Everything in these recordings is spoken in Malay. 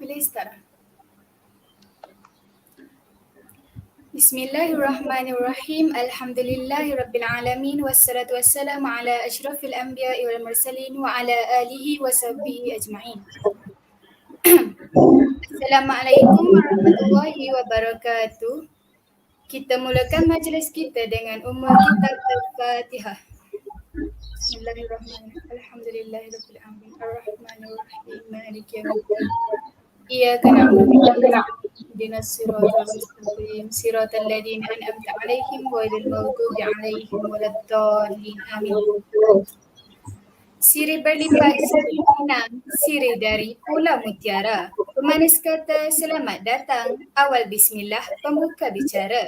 Boleh sekarang. Bismillahirrahmanirrahim. Alhamdulillahirabbil wassalatu wassalamu ala asyrafil anbiya'i wal mursalin wa ala alihi wa sahbihi ajma'in. Assalamualaikum warahmatullahi wabarakatuh. Kita mulakan majlis kita dengan ummul kitab Al-Fatihah. Bismillahirrahmanirrahim. Alhamdulillahirabbil alamin. Arrahmanirrahim. Maliki yaumiddin. Iyyaka na'budu wa iyyaka nasta'in. Ihdinas siratal mustaqim. Siratal ladzina an'amta 'alaihim ghairil maghdubi 'alaihim waladdallin. Amin. Sirih berlimpah, sirih pinang, sirih dari Pulau Mutiara. Pemanis kata selamat datang, awal bismillah, pembuka bicara.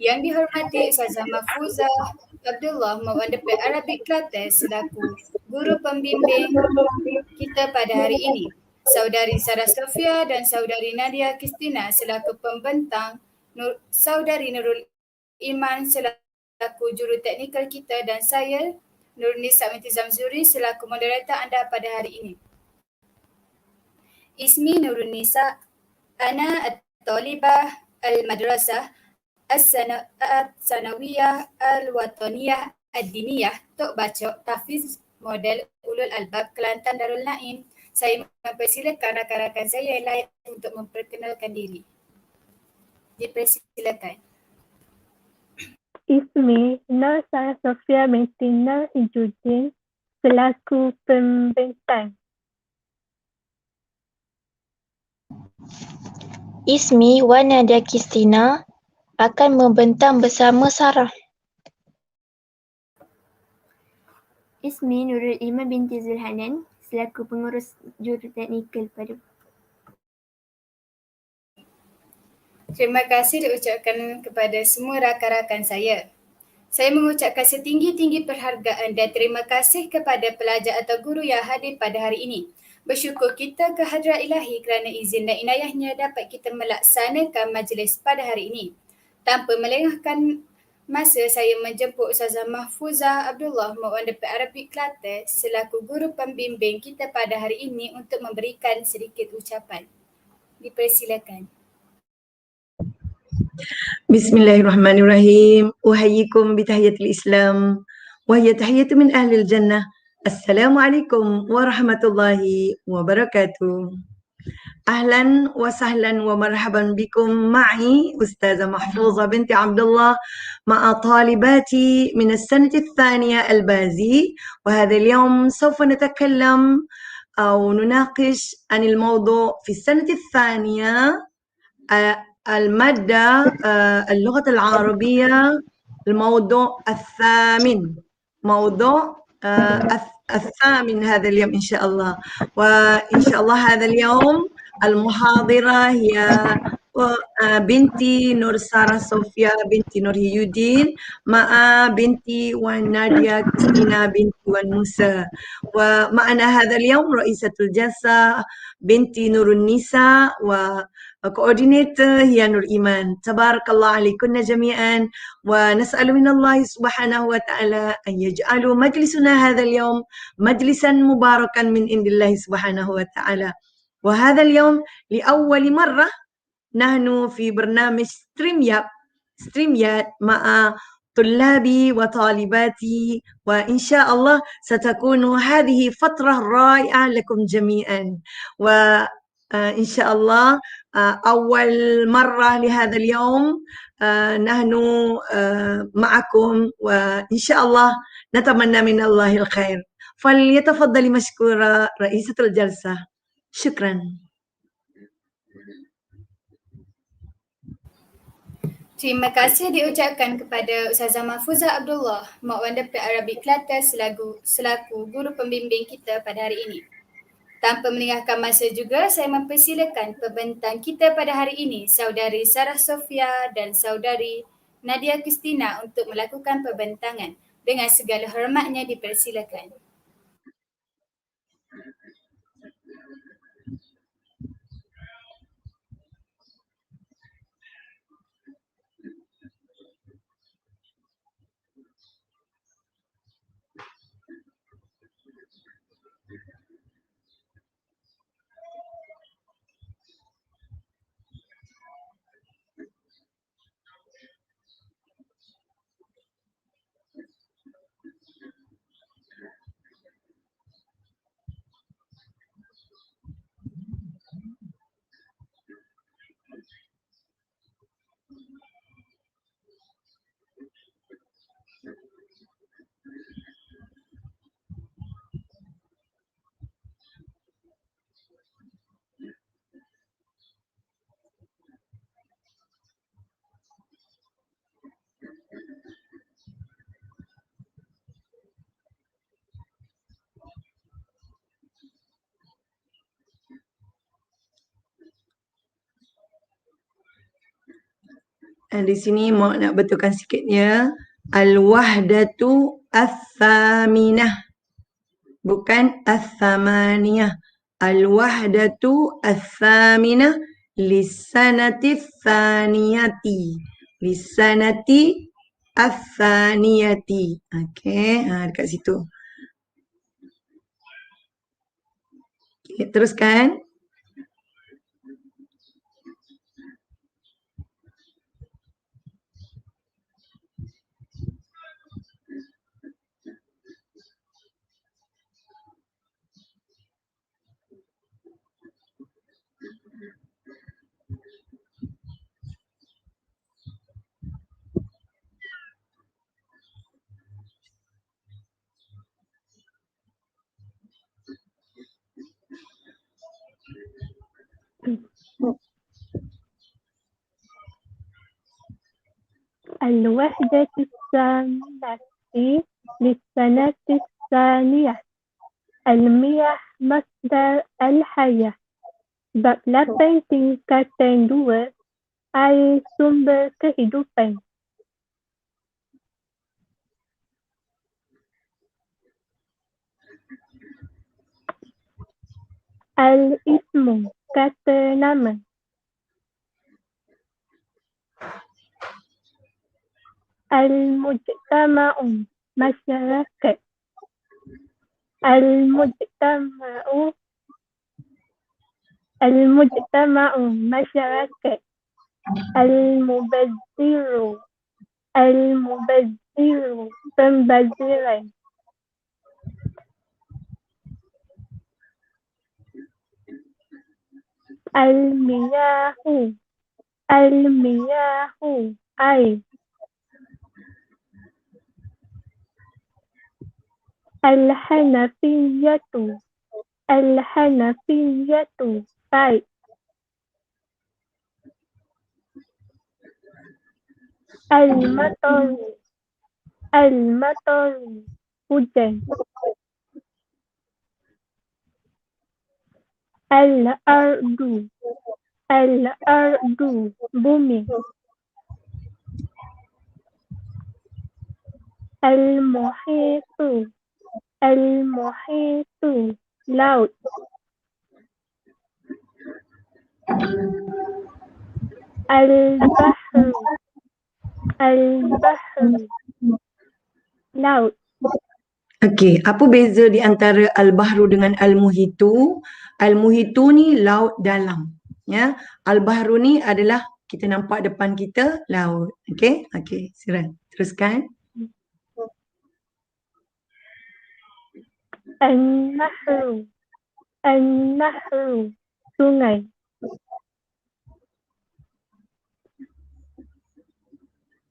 Yang dihormati Ustazah Mahfuzah Abdullah Mawandepet Arabic Kelantan selaku guru pembimbing kita pada hari ini. Saudari Sarah Sofia dan Saudari Nadia Kristina selaku pembentang, Saudari Nurul Iman selaku juru teknikal kita dan saya Nurnisa binti Zamzuri selaku moderator anda pada hari ini. Ismi Nurun Nisa, ana at-talibah al-madrasah as-sanawiyah al-wataniyah ad-diniyah Tok Bacok Tafiz Model Ulul Albab Kelantan Darul Naim. Saya mempersilakan rakan-rakan saya yang lain untuk memperkenalkan diri. Dipersilakan. Ismi Nur Sarah Sofia binti Nur Hijuddin selaku pembentang. Ismi Nadia Kristina akan membentang bersama Sarah. Ismi Nurul Iman binti Zulhanan selaku pengurus juru teknikal pada. Terima kasih diucapkan kepada semua rakan-rakan saya. Saya mengucapkan setinggi-tinggi perhargaan dan terima kasih kepada pelajar atau guru yang hadir pada hari ini. Bersyukur kita ke hadrat ilahi kerana izin dan inayahnya dapat kita melaksanakan majlis pada hari ini. Tanpa melengahkan masa, saya menjemput Ustazah Mahfuzah Abdullah Mawandepet Arabic Kelantan selaku guru pembimbing kita pada hari ini untuk memberikan sedikit ucapan. Dipersilakan. Bismillahirrahmanirrahim. Uhayyikum bitahiyatil Islam wa hiya tahiyatu min ahlil jannah. Assalamualaikum warahmatullahi wabarakatuh. Ahlan wa sahlan wa marhaban bikum ma'i Ustazah Mahfuzah binti Abdullah ma'a talibati min as-sanati الثانية البازي وهذا اليوم سوف نتكلم أو نناقش عن الموضوع في السنة الثانية المادة اللغة العربية الموضوع الثامن موضوع الثامن هذا اليوم إن شاء الله. وإن شاء الله هذا اليوم المحاضرة هي بنتي نور سارة صوفيا بنتي نور هيودين مع بنتي وناديا كريستينا بنتي ونوسى. ومعنا هذا اليوم رئيسة الجلسة بنتي نور النساء وكوردينيتور هي نور إيمان. تبارك الله عليكن جميعا ونسأل من الله سبحانه وتعالى أن يجعل مجلسنا هذا اليوم مجلسا مباركا من عند الله سبحانه وتعالى. وهذا اليوم لأول مرة نحن في برنامج ستريميات مع طلابي وطالباتي، وإن شاء الله ستكون هذه فترة رائعة لكم جميعا. وإن شاء الله أول مرة لهذا اليوم نحن معكم، وإن شاء الله نتمنى من الله الخير. فليتفضل مشكورة رئيسة الجلسة. شكرا. Terima kasih diucapkan kepada Ustazah Mahfuzah Abdullah Mawandepet Arabic Kelantan selaku guru pembimbing kita pada hari ini. Tanpa melengahkan masa juga, saya mempersilakan pembentang kita pada hari ini, Saudari Sarah Sofia dan Saudari Nadia Kristina untuk melakukan pembentangan. Dengan segala hormatnya dipersilakan. Di sini mau nak betulkan sikit ya. Al-wahdatu as-saminah. Bukan as-samaniyah. Al-wahdatu as-saminah lisanati tsaniyati. Lisanati as-tsaniyati. Okey, dekat situ. Okay, teruskan. الوحدة الثامنة للسنة الثانية. المياه مصدر الحياة. Bab 8 tingkatan 2, air sumber kehidupan. Al-ismu, kata nama. Al-mujtama'u, masyarakat. Al-mujtama'u, masyarakat. Al-mubazziru, pembaziran. Al-miyahu, air. Al-hanafiyatu, baik. Al-mataru, hujan. Al-ardu, bumi. Al-muhitu, laut. Al-bahru, laut. Okey, apa beza di antara al-bahru dengan al-muhitu? Al-muhitu ni laut dalam. Ya, al-bahru ni adalah kita nampak depan kita laut. Okey? Okey, silakan teruskan. An-nahru, sungai.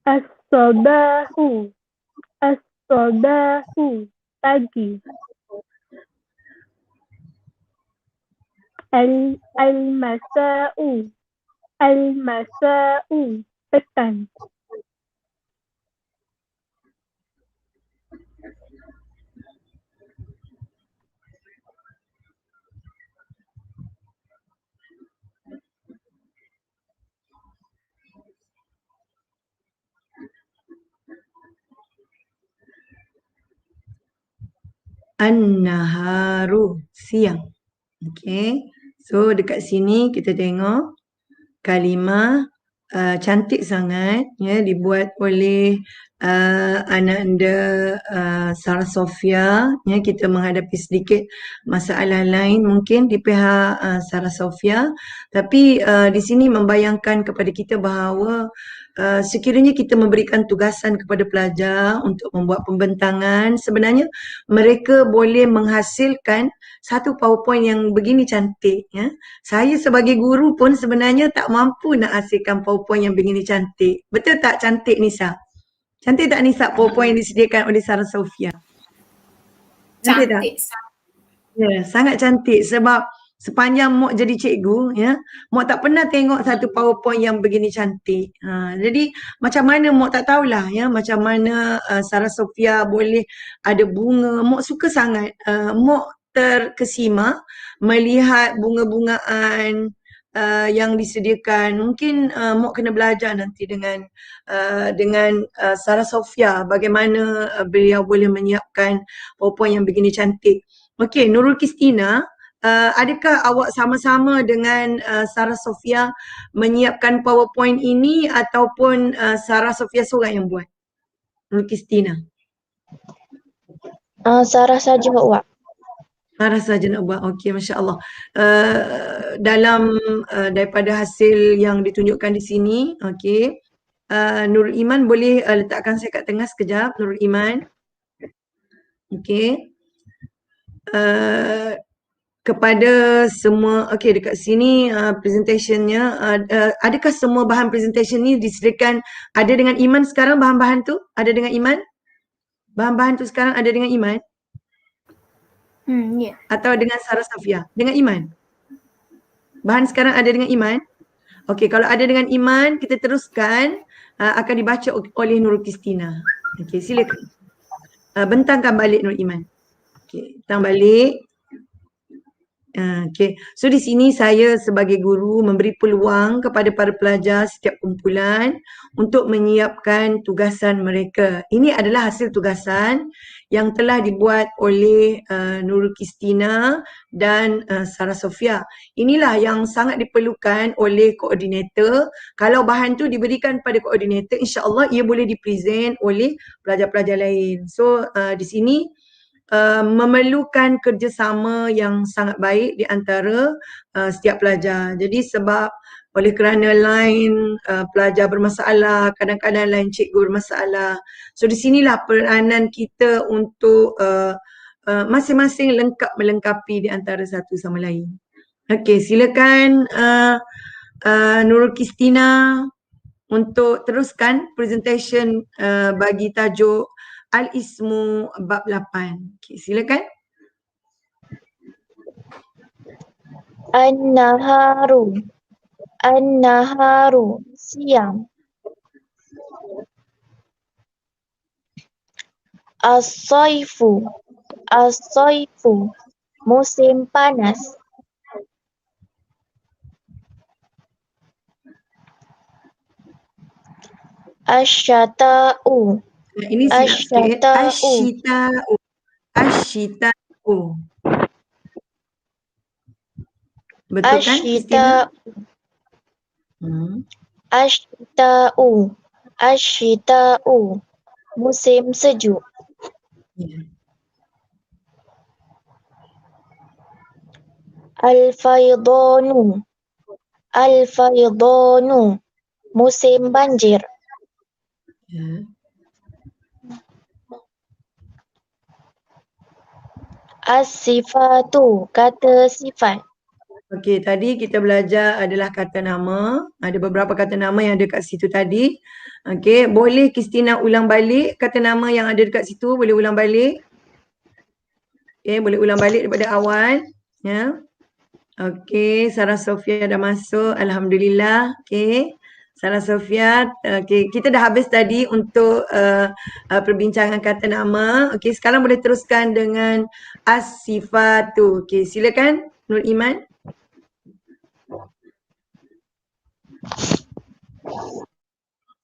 As-sabahu, pagi. Al-masa'u, petang. An-naharu, siang. Okey. So dekat sini kita tengok kalimah cantik sangat ya, dibuat oleh anak anda Sarah Sofia ya. Kita menghadapi sedikit masalah lain mungkin di pihak Sarah Sofia, tapi di sini membayangkan kepada kita bahawa sekiranya kita memberikan tugasan kepada pelajar untuk membuat pembentangan, sebenarnya mereka boleh menghasilkan satu PowerPoint yang begini cantik ya. Saya sebagai guru pun sebenarnya tak mampu nak hasilkan PowerPoint yang begini cantik. Betul tak cantik Nisa? Cantik tak Nisa PowerPoint yang disediakan oleh Sarah Sofia? Cantik tak? Ya, sangat cantik sebab sepanjang Mok jadi cikgu ya, Mok tak pernah tengok satu PowerPoint yang begini cantik. Jadi macam mana Mok tak tahulah ya, macam mana Sarah Sofia boleh ada bunga. Mok suka sangat. Mok terkesima melihat bunga-bungaan yang disediakan. Mungkin Mok kena belajar nanti dengan Sarah Sofia bagaimana beliau boleh menyiapkan PowerPoint yang begini cantik. Okey, Nurul Kistina, adakah awak sama-sama dengan Sarah Sofia menyiapkan PowerPoint ini ataupun Sarah Sofia seorang yang buat? Nurul Kistina. Sarah saja Wak. Sarah saja nak buat. Okey, Masya Allah. Dalam daripada hasil yang ditunjukkan di sini, okey. Nurul Iman boleh letakkan saya kat tengah sekejap, Nurul Iman. Okey. Kepada semua, okey dekat sini presentationnya, adakah semua bahan presentation ni disediakan ada dengan Iman sekarang bahan-bahan tu? Ada dengan Iman? Bahan-bahan tu sekarang ada dengan Iman? Ya. Atau dengan Sarah Safia? Dengan Iman? Bahan sekarang ada dengan Iman? Okey, kalau ada dengan Iman, kita teruskan akan dibaca oleh Nurul Kistina. Okey, silakan. Bentangkan balik Nurul Iman. Okey, bentang balik. Okay. So di sini saya sebagai guru memberi peluang kepada para pelajar setiap kumpulan untuk menyiapkan tugasan mereka. Ini adalah hasil tugasan yang telah dibuat oleh Nurul Kistina dan Sarah Sofia. Inilah yang sangat diperlukan oleh koordinator. Kalau bahan tu diberikan pada koordinator, insya-Allah ia boleh dipresent oleh pelajar-pelajar lain. So di sini memerlukan kerjasama yang sangat baik di antara setiap pelajar. Jadi sebab oleh kerana lain pelajar bermasalah, kadang-kadang lain cikgu bermasalah. So di sinilah peranan kita untuk masing-masing lengkap melengkapi di antara satu sama lain. Okey, silakan Nurul Kistina untuk teruskan presentation bagi tajuk Al-Ismu bab 8. Okay, silakan. An-naharu. An-naharu. Siang. As-saifu. As-saifu. Musim panas. Asyata'u. Ini silap sikit. Asyita'u. Asyita'u. Betul kan, Kristina? Asyita'u. Asyita'u. Musim sejuk. Yeah. Al-faydanu. Al-faydanu. Musim banjir. Yeah. As-sifatu. Kata sifat. Okey, tadi kita belajar adalah kata nama. Ada beberapa kata nama yang ada kat situ tadi. Okey, boleh Kristina ulang balik kata nama yang ada dekat situ, boleh ulang balik. Okey, boleh ulang balik daripada awal. Ya. Okey, Sarah Sofia dah masuk. Alhamdulillah. Okey. Sarah Sofia, okey, kita dah habis tadi untuk perbincangan kata nama. Okey, sekarang boleh teruskan dengan as-sifatu. Okey, silakan Nur Iman.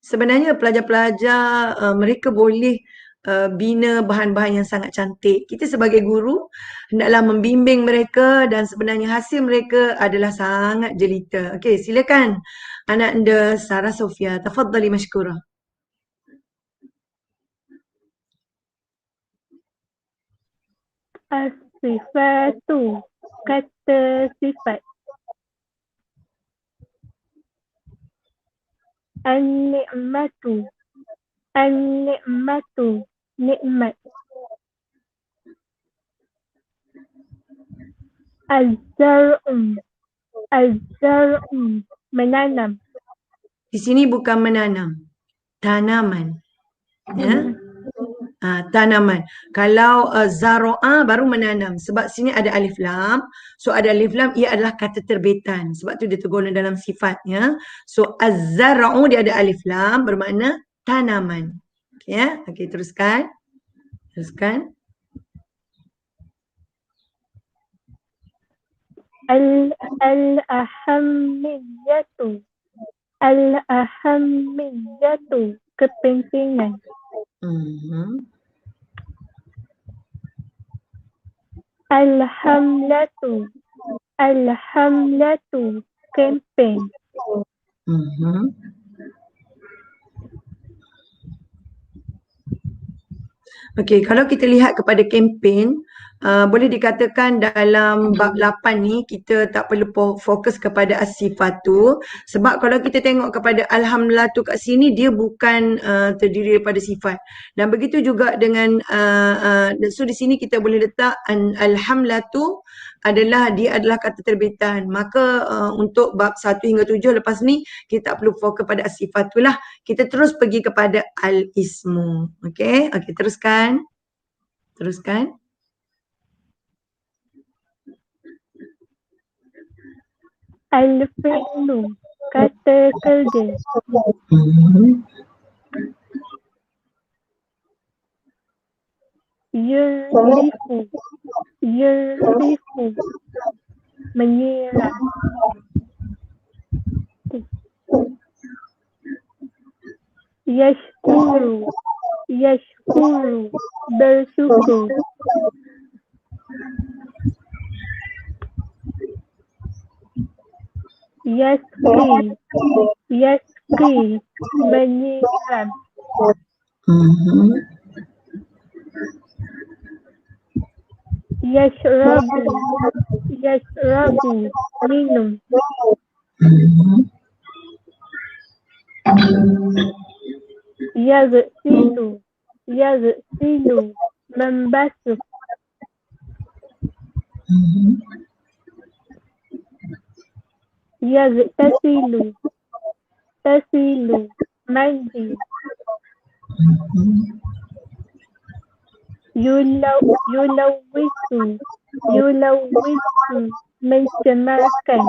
Sebenarnya pelajar-pelajar mereka boleh bina bahan-bahan yang sangat cantik. Kita sebagai guru hendaklah membimbing mereka dan sebenarnya hasil mereka adalah sangat jelita. Okey, silakan anak anda Sarah Sofia. Tafadhali mashkura. As-sifatu. Kata sifat. An-ni'matu. An-ni'matu. Nikmat. Az-zar'u. Az-zar'u. Menanam. Di sini bukan menanam, tanaman. Ya. Tanaman. Kalau zaro'a baru menanam. Sebab sini ada alif lam. So ada alif lam, ia adalah kata terbitan. Sebab tu dia tergolong dalam sifatnya. So az-zar'u dia ada alif lam bermakna tanaman. Okay, ya. Okey, teruskan. Teruskan. Al-ahammiyatu. Al-ahammiyatu. Kepentingan. Al-hamlatu. Al-hamlatu. Kempen. Okey, kalau kita lihat kepada kempen, boleh dikatakan dalam bab 8 ni kita tak perlu fokus kepada as-sifatu, sebab kalau kita tengok kepada alhamdulillah-tu kat sini dia bukan terdiri daripada sifat. Dan begitu juga dengan so di sini kita boleh letak alhamdulillah-tu dia adalah kata terbitan. Maka untuk bab 1 hingga 7 lepas ni kita tak perlu fokus pada as-sifatu lah. Kita terus pergi kepada al-ismu. Okey, teruskan. Teruskan. Al-fi'lu. Kata kerja. Yurifu. Yurifu. Menyiram. Yashkuru. Yashkuru. Bersyukur. Yasqi. Yasqi. Menyiram. Yashrabu. Yashrabu. Minum. Yaghsilu. Yaghsilu. Membasuh. Yaghtasilu. Tasilu. Mandi. Yulawisu. Yulawisu. Mencemarkan.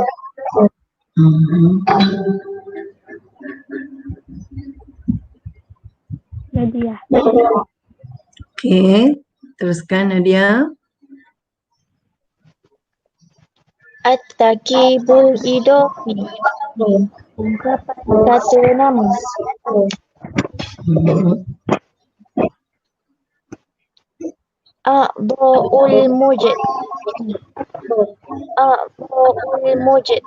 Nadia. Okey, teruskan Nadia. At-takibul idofi. Ungkapan kata nama. A'dha'ul mujad. A'dha'ul mujad.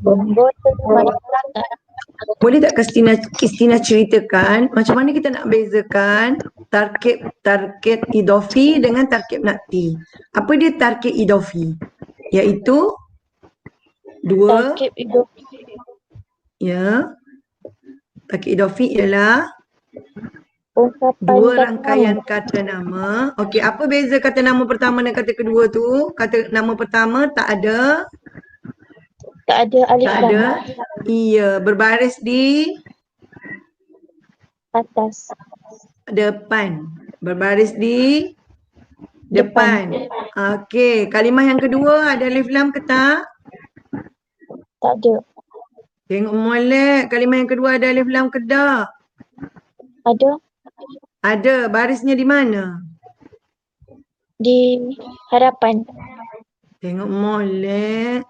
Anggota masyarakat. Boleh tak Kristina ceritakan macam mana kita nak bezakan tarkib idofi dengan tarkib nakti? Apa dia tarkib idofi? Iaitu dua. Tarkib idofi. Ya. Tarkib idofi ialah Ungkapan dua kata rangkaian nama. kata nama. Okey, apa beza kata nama pertama dan kata kedua tu? Kata nama pertama tak ada. Tak ada alif Tak lam. ada. Iya, berbaris di Atas. depan. Berbaris di depan. Okey, kalimah yang kedua ada alif lam ke tak? Tak ada. Tengok molek, kalimah yang kedua ada alif lam ke tak? Ada. Ada, barisnya di mana? Di hadapan. Tengok molek.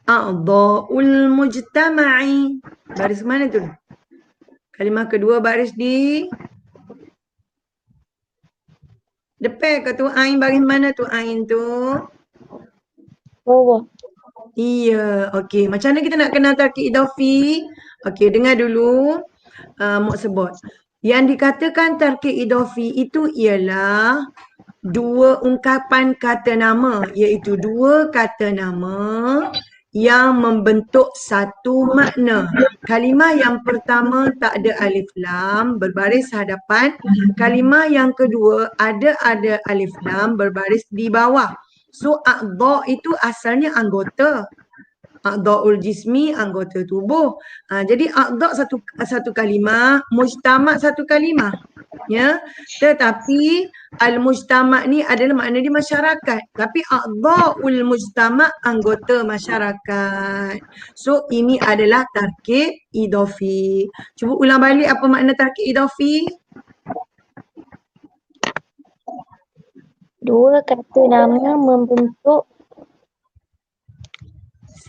A'dha'ul mujtama'i. Baris mana tu? Kalimah kedua baris di depan ke tu? Ain baris mana tu ain tu? Bawah. Iya, okey. Macam mana kita nak kenal tarkib idofi? Okey, dengar dulu. Mak sebut. Yang dikatakan tarkib idofi itu ialah dua ungkapan kata nama, iaitu dua kata nama yang membentuk satu makna. Kalimah yang pertama tak ada alif lam, berbaris hadapan. Kalimah yang kedua ada alif lam, berbaris di bawah. So a'dha itu asalnya anggota. A'dha'ul jismi, anggota tubuh. Jadi a'dha satu kalimah, mujtama' satu kalimah. Ya, tetapi al-mujtama' ni adalah makna dia masyarakat. Tapi a'dha'ul mujtama' anggota masyarakat. So ini adalah tarkib idofi. Cuba ulang balik apa makna tarkib idofi? Dua kata nama membentuk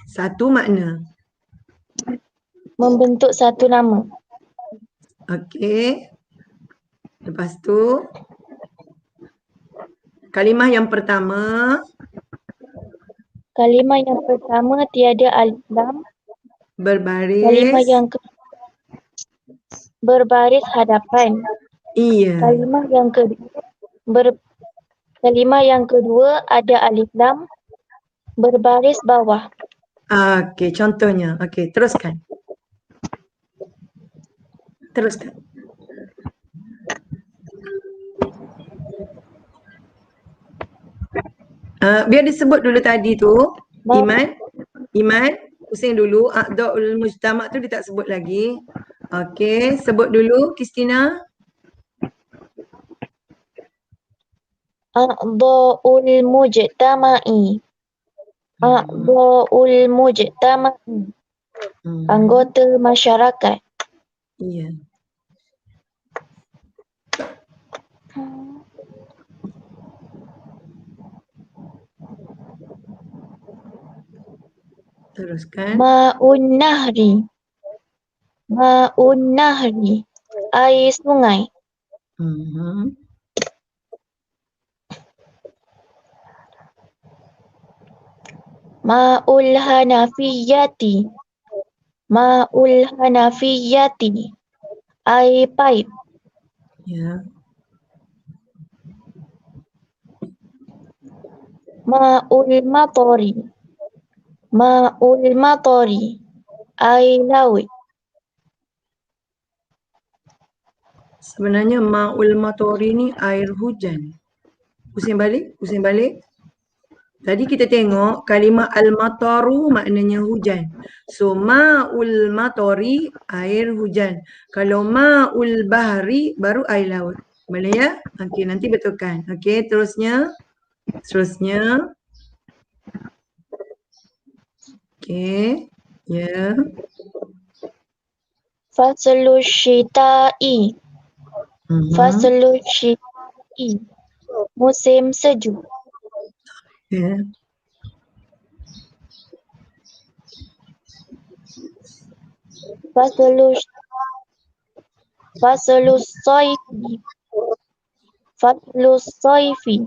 Satu makna. Membentuk satu nama. Okey. Lepas tu kalimah yang pertama Kalimah yang pertama tiada alif lam. Kalimah berbaris. yang berbaris hadapan. Iya. Kalimah yang kedua ada alif lam berbaris bawah. Okey, contohnya. Okey, teruskan. Teruskan. Biar disebut dulu tadi tu, Iman, pusing dulu. A'dha'ul mujtama' tu dia tak sebut lagi. Okey, sebut dulu Kristina. A'dha'ul mujtama'i. A'dha'ul mujtama'i. Anggota masyarakat. Iya. Teruskan. Ma'un nahri. Ma'un nahri. Air sungai. Ma'ul hanafiyati. Ma'ul hanafiyati. Air paip. Ya. Ma'ul matori. Ma'ul matori. Air laut. Sebenarnya ma'ul matori ni air hujan. Pusing balik. Tadi kita tengok kalimah al-mataru maknanya hujan. So ma'ul matori air hujan. Kalau ma'ul bahri baru air laut. Boleh ya? Okey, nanti betulkan. Okey, terusnya. Okey. Ya. Faslul syita'i. Faslul syita'i. Musim sejuk. Ya. Faslus saifi. Faslus saifi.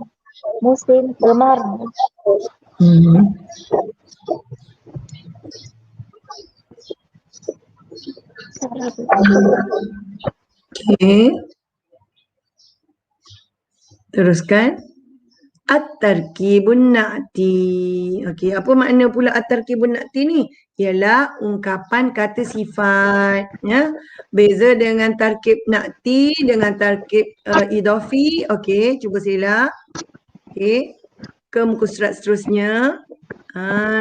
Musim kemarau. Okey. Teruskan. At-tarkibun na'ti. Okey, apa makna pula at-tarkibun na'ti ni? Ialah ungkapan kata sifat, ya. Beza dengan tarkib na'ti dengan tarkib idafi. Okey, cuba sila. Okey. Ke muka surat seterusnya.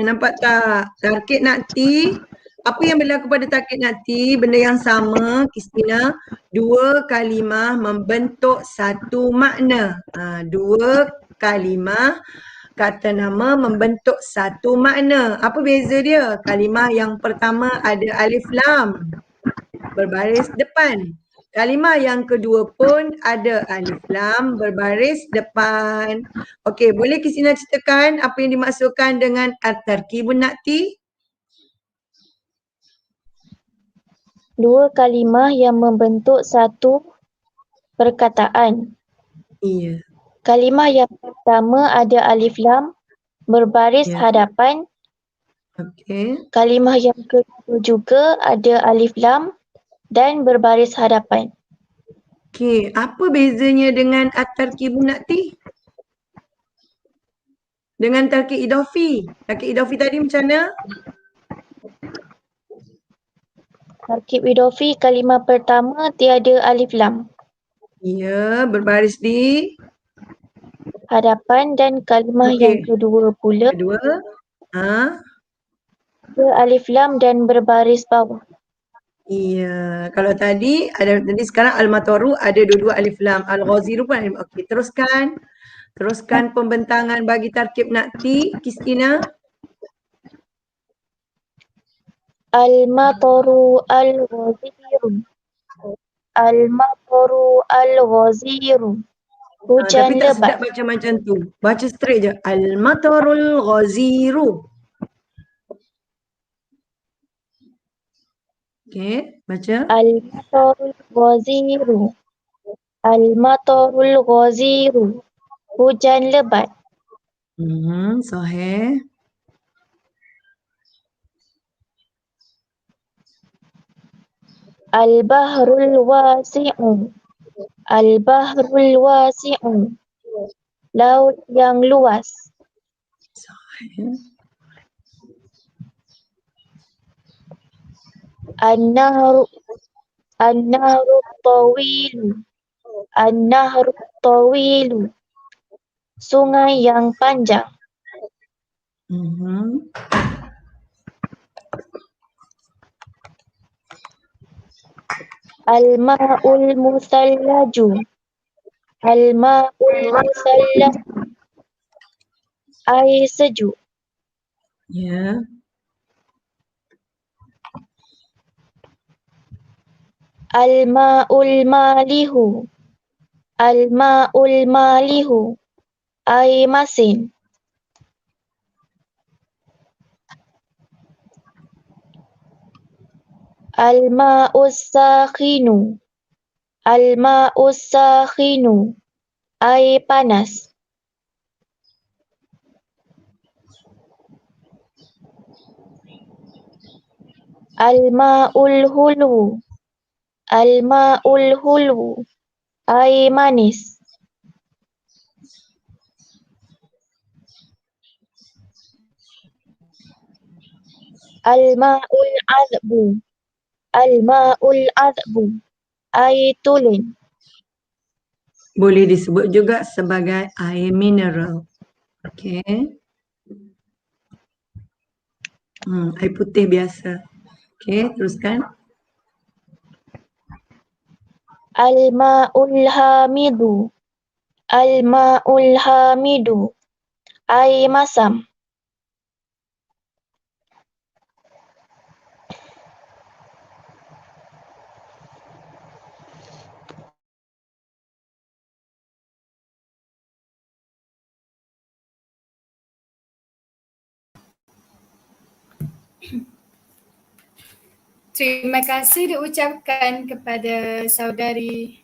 Nampak tak? Tarkib na'ti. Apa yang berlaku pada tarkib na'ti? Benda yang sama, Kristina. Dua kalimah membentuk satu makna. Dua kalimah kata nama membentuk satu makna. Apa beza dia? Kalimah yang pertama ada alif lam berbaris depan. Kalimah yang kedua pun ada alif lam berbaris depan. Okey, boleh Kristina ceritakan apa yang dimaksudkan dengan at-tarkibun na'ti? Dua kalimah yang membentuk satu perkataan. Iya. Kalimah yang pertama ada alif lam berbaris Ya. hadapan. Okey. Kalimah yang kedua juga ada alif lam dan berbaris hadapan. Okey, apa bezanya dengan at-tarkibun na'ti? Dengan tarkib idafi. Tarkib idafi tadi macam mana? Tarkib idafi kalimah pertama tiada alif lam Ya, berbaris di hadapan dan kalimah Okey. yang kedua pula kedua. ada alif lam dan berbaris bawah. Iya, kalau tadi sekarang al-mataru ada dua-dua alif lam. Al-ghaziru pun alif. Okey, teruskan pembentangan bagi tarkib na'ti, Kristina. Al-mataru al-ghaziru. Al-mataru al-ghaziru. Hujan Tapi tak sedap lebat. baca macam tu. Baca straight je. Al-matarul ghaziru. Okey, baca. Al-matarul ghaziru. Al-matarul ghaziru. Hujan lebat. Sahih. Al-bahrul wasi'u. Al-bahrul wasi'u. Laut yang luas. Sahih. An-nahru tawilu. An-nahru tawilu. Sungai yang panjang. Al-ma'ul musallaju. Al-ma'ul musallaju. Air sejuk. Ya. Al-ma'ul malihu. Al-ma'ul malihu. Air masin. Al-ma'us sakhinu. Al-ma'us sakhinu. Air panas. Al-ma'ul hulu. Al-ma'ul hulu. Air manis. Al-ma'ul azbu. Al-ma'ul azbu. Air tulen. Boleh disebut juga sebagai air mineral. Okey. Air putih biasa. Okey, teruskan. Al-ma'ul hamidu. Al-ma'ul hamidu. Air masam. Terima kasih diucapkan kepada saudari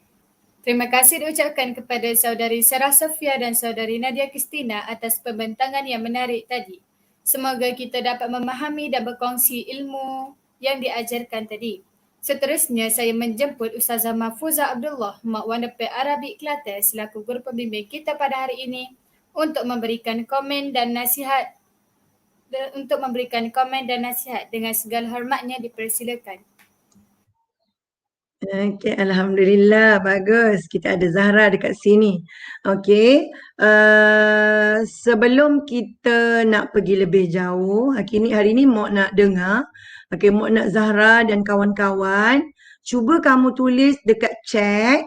Sarah Sofia dan saudari Nadia Kristina atas pembentangan yang menarik tadi. Semoga kita dapat memahami dan berkongsi ilmu yang diajarkan tadi. Seterusnya saya menjemput Ustazah Mahfuzah Abdullah, Mak Wonderpad Arabic Kelantan selaku guru pembimbing kita pada hari ini untuk memberikan komen dan nasihat dengan segala hormatnya dipersilakan. Okey, Alhamdulillah, bagus. Kita ada Zahra dekat sini. Okey, sebelum kita nak pergi lebih jauh, hari ni Mok nak dengar, Mok nak Zahra dan kawan-kawan, cuba kamu tulis dekat chat,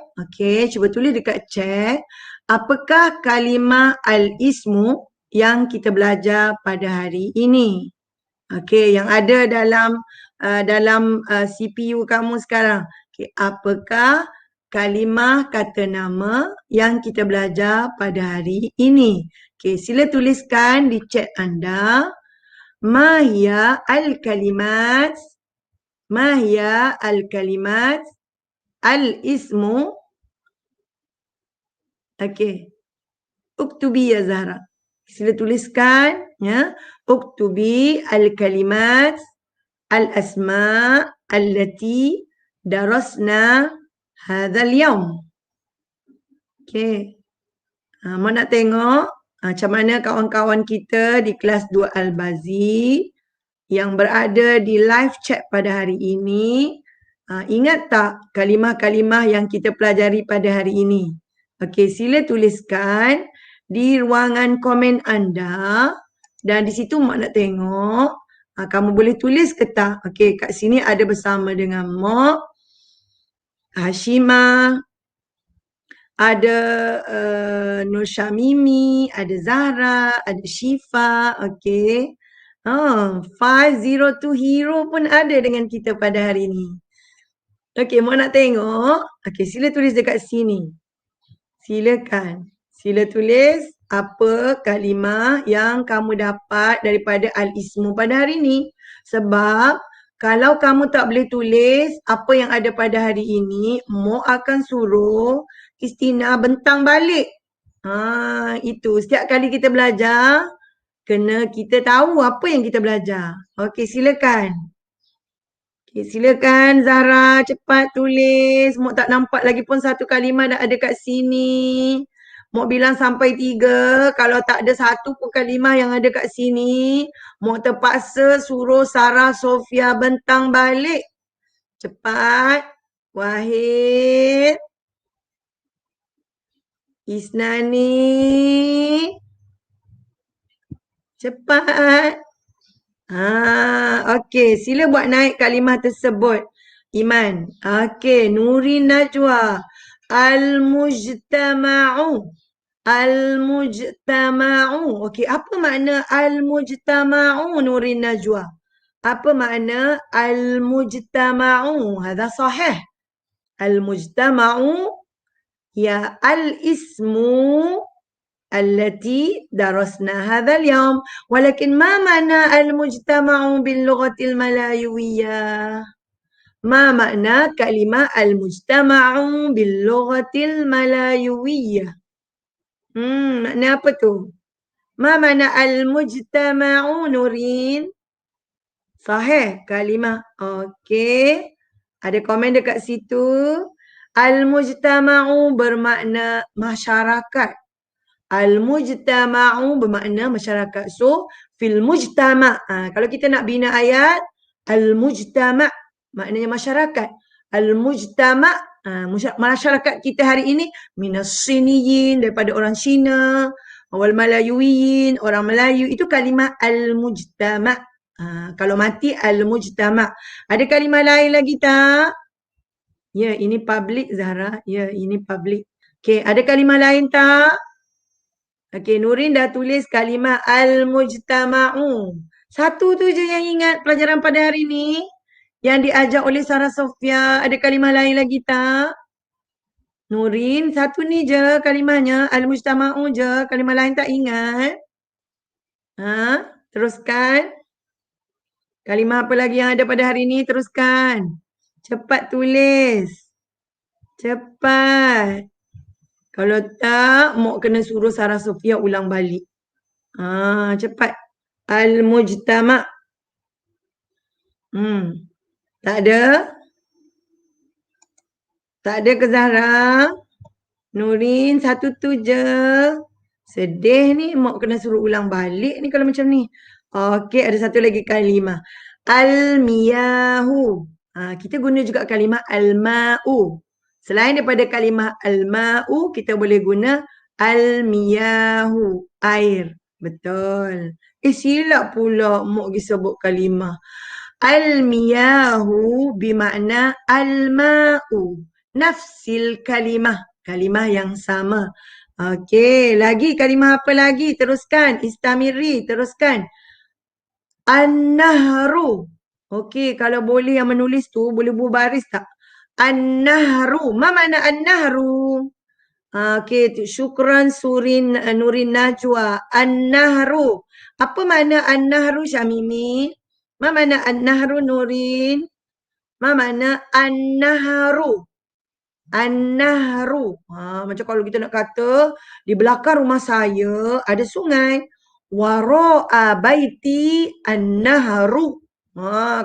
cuba tulis dekat chat, apakah kalimah al-ismu yang kita belajar pada hari ini. Yang ada dalam CPU kamu sekarang. Apakah kalimah kata nama yang kita belajar pada hari ini? Sila tuliskan di chat anda. Ma hiya al-kalimat al-ismu. Uktubi ya Zahra. Sila tuliskan ya. Uktubi al-kalimat al-asma allati darasna hadzal yaum. Mau nak tengok macam mana kawan-kawan kita di kelas 2 Al-Bazi yang berada di live chat pada hari ini. Ingat tak kalimah-kalimah yang kita pelajari pada hari ini? Sila tuliskan di ruangan komen anda dan di situ Mak nak tengok kamu boleh tulis ke tak? Kat sini ada bersama dengan Mak Hashimah, ada Nur Syamimi, ada Zahra, ada Syifa, 502 Hero pun ada dengan kita pada hari ini. Mak nak tengok. Sila tulis dekat sini. Silakan. Sila tulis apa kalimah yang kamu dapat daripada al-ismu pada hari ini. Sebab Kalau kamu tak boleh tulis apa yang ada pada hari ini, Mok akan suruh Istina bentang balik. Itu. Setiap kali kita belajar, kena kita tahu apa yang kita belajar. Okey, silakan. Okay, silakan Zahra, cepat tulis. Mok tak nampak lagi pun satu kalimah dah ada kat sini. Mok bilang sampai 3. Kalau tak ada satu pun kalimah yang ada kat sini, Mok terpaksa suruh Sarah Sofia bentang balik. Cepat. Wahid. Isnani. Cepat. Okey, sila buat naik kalimah tersebut. Iman. Okey, Nurin Najwa. Al-mujtama'u. Al-mujtama'u. Okey, apa makna al-mujtama'u Nurin Najwa? Apa makna al-mujtama'u? Hadha sahih. Al-mujtama'u ya al-ismu التي درسنا هذا اليوم ولكن ما معنى المجتمع باللغة الملايوية؟ ما معنى كلمة المجتمع باللغة الملايوية؟ معنى apa tu? ما معنى المجتمع نورين؟ Sahih kalimah. Okey. Ada komen dekat situ. Al-mujtama'u bermakna masyarakat. Al-mujtama'u bermakna masyarakat. So, fil mujtama'. Kalau kita nak bina ayat, al-mujtama' maknanya masyarakat. Al-mujtama' masyarakat kita hari ini minas siniyin, daripada orang Cina, wal malayuyin, orang Melayu. Itu kalimah al-mujtama'. Kalau mati al-mujtama'. Ada kalimah lain lagi tak? Ya, ini public Zahra. Ya, ini public. Okey, ada kalimah lain tak? Okey, Nurin dah tulis kalimah al-mujtama'u. Satu tu je yang ingat pelajaran pada hari ni. Yang diajar oleh Sarah Sofia. Ada kalimah lain lagi tak? Nurin, satu ni je kalimahnya. Al-mujtama'u je. Kalimah lain tak ingat? Teruskan. Kalimah apa lagi yang ada pada hari ni? Teruskan. Cepat tulis. Cepat. Kalau tak, Mok kena suruh Sarah Sofia ulang balik. Cepat. Al-mujtama'. Tak ada? Tak ada ke Zahra? Nurin, satu tu je. Sedih ni, Mok kena suruh ulang balik ni kalau macam ni. Okey, ada satu lagi kalimah. Al-miyahu. Kita guna juga kalimah al-ma'u. Selain daripada kalimah al-ma'u, kita boleh guna al-miyahu, air. Betul. Silap pula Mok pergi sebut kalimah. Al-miyahu bermakna al-ma'u. Nafsil kalimah. Kalimah yang sama. Okey, lagi kalimah apa lagi? Teruskan. Istamiri, teruskan. An-nahru. Okey, kalau boleh yang menulis tu, boleh buat baris tak? An-nahru. Ma makna an-nahru? Okey, syukran Nurin Najwa. An-nahru. Apa makna an-nahru Syamimi? Ma makna an-nahru Nurin? Ma makna an-nahru? An-nahru. Macam kalau kita nak kata, di belakang rumah saya ada sungai. Wara'a baiti an-nahru.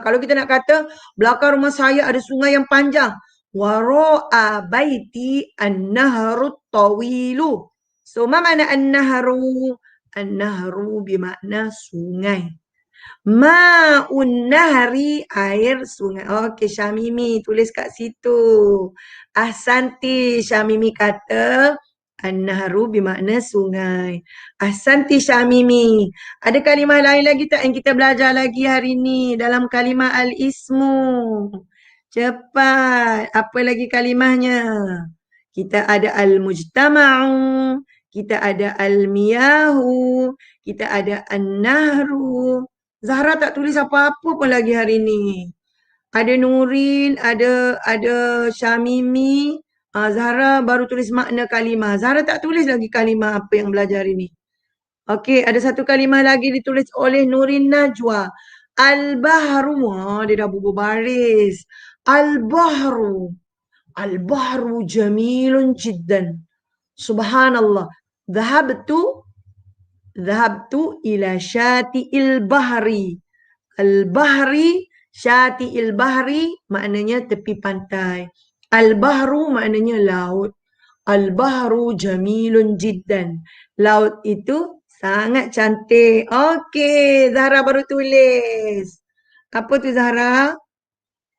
Kalau kita nak kata, belakang rumah saya ada sungai yang panjang. Wara'a baiti an-nahru tawilu. So, ma makna an-nahru? An-nahru bermakna sungai. Ma'un nahri, air sungai. Okey, Syamimi tulis kat situ. Ahsanti, Syamimi kata an-nahru bermakna sungai. Ahsanti Syamimi. Ada kalimah lain lagi tak yang kita belajar lagi hari ni dalam kalimah al-ismu? Cepat. Apa lagi kalimahnya? Kita ada al-mujtama'u. Kita ada al-miyahu. Kita ada an-nahru. Zahra tak tulis apa-apa pun lagi hari ni. Ada Nurin, ada Syamimi. Zahra baru tulis makna kalimah. Zahra tak tulis lagi kalimah apa yang belajar hari ni. Okey, ada satu kalimah lagi ditulis oleh Nurin Najwa. Al-bahru. Dia dah berbaris. Al-bahru. Al-bahru jamilun jiddan. Subhanallah. Dhahabtu ila syati'il bahri. Al-bahri, syati'il bahri maknanya tepi pantai. Al-bahru maknanya laut. Al-bahru jamilun jiddan. Laut itu sangat cantik. Okey, Zahra baru tulis. Apa tu Zahra?